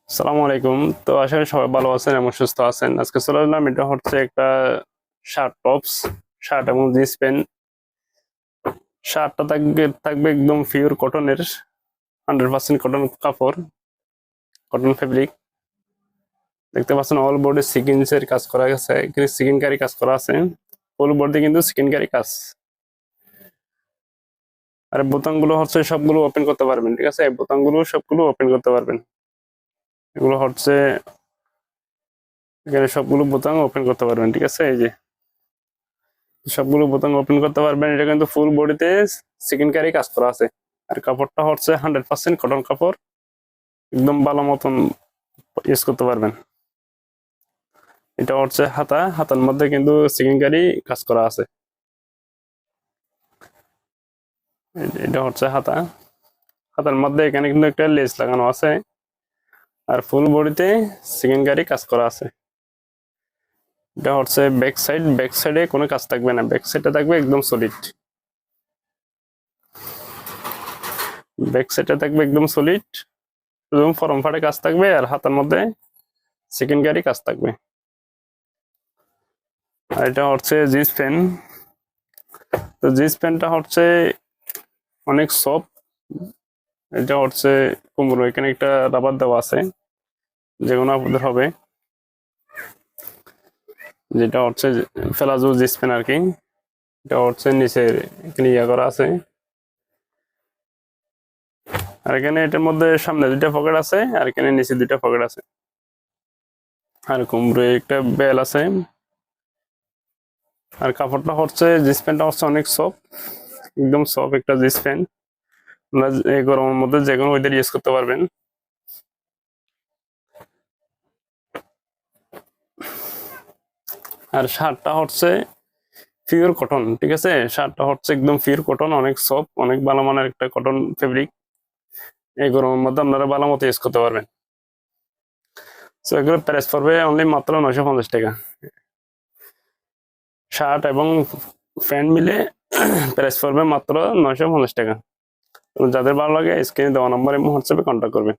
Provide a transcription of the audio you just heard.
আসসালামু আলাইকুম। তো আশা করি সবাই ভালো আছেন এবং সুস্থ আছেন। আজকে চলে এলাম, এটা হচ্ছে একটা শার্ট টপস, শার্ট এবং জিন্স প্যান্ট। শার্টটা থাকবে থাকবে একদম পিওর কটনের, 100% কটন কাপড়, কটন ফেব্রিক। দেখতে পাচ্ছেন অল বডি সিকুয়েন্সের কাজ করা গেছে, এখানে সিকেনকারি কাজ করা আছে। ফুল বডি কিন্তু সিকেনকারি কাজ। আর বোতামগুলো হচ্ছে সবগুলো ওপেন করতে পারবেন, ঠিক আছে? এই বোতামগুলো সবগুলো ওপেন করতে পারবেন। এগুলো হচ্ছে এখানে সবগুলো বোতাম ওপেন করতে পারবেন, ঠিক আছে? এই যে সবগুলো বোতাম ওপেন করতে পারবেন। এটা কিন্তু ফুল বডিতে সেকেন্ডারি কাজ করা আছে। আর কাপড়টা হচ্ছে 100% কটন কাপড়, একদম ভালো মতন ইউজ করতে পারবেন। এটা হচ্ছে হাতা, হাতার মধ্যে কিন্তু সেকেন্ডারি কাজ করা আছে। এটা হচ্ছে হাতা, হাতার মধ্যে এখানে কিন্তু একটা লেস লাগানো আছে। আর ফুল বডিতে সেকেন্ডারি কাজ করা আছে। এটা হচ্ছে ব্যাক সাইড, ব্যাক সাইডে কোনো কাজ থাকবে না, ব্যাক সাইডে থাকবে একদম সলিড। ব্যাক সাইডে থাকবে একদম সলিড, শুধু ফরম ফাটে কাজ থাকবে আর হাতার মধ্যে সেকেন্ডারি কাজ থাকবে। আর এটা হচ্ছে জিন্স প্যান্ট। তো জিন্স প্যান্টটা হচ্ছে অনেক সফট। এটা হচ্ছে কুমড়ো, এখানে একটা রাবার দেওয়া আছে, যে কোনো আপনাদের হবে। যেটা হচ্ছে ফেলাজু জিন্স প্যান্ট আর কি। এটা হচ্ছে নিচে এখানে ইয়া করা আছে। আর এখানে এটার মধ্যে সামনে দুইটা পকেট আছে, আর এখানে নিচে দুইটা পকেট আছে। আর কুমড়ো একটা বেল আছে। আর কাপড়টা হচ্ছে জিন্স প্যান্টটা হচ্ছে অনেক সফট, একদম সফট একটা জিন্স প্যান্ট। আপনারা এই গরমের মধ্যে যে কোনো ওয়েদার ইউজ করতে পারবেন। আর শার্টটা হচ্ছে পিওর কটন, ঠিক আছে? শার্টটা হচ্ছে একদম পিওর কটন, অনেক সফট, অনেক ভালো মানের একটা কটন ফেব্রিক। এই গরমের মধ্যে আপনারা ভালো মতো ইউজ করতে পারবেন। তো এগুলো প্রাইস পড়বে অনলি মাত্র 950 টাকা। শার্ট এবং প্যান্ট মিলে প্রাইস পড়বে মাত্র 950 টাকা। তো যাদের ভালো লাগে স্ক্রিনে দেওয়া নম্বরে হোয়াটসঅ্যাপে কন্ট্যাক্ট করবেন।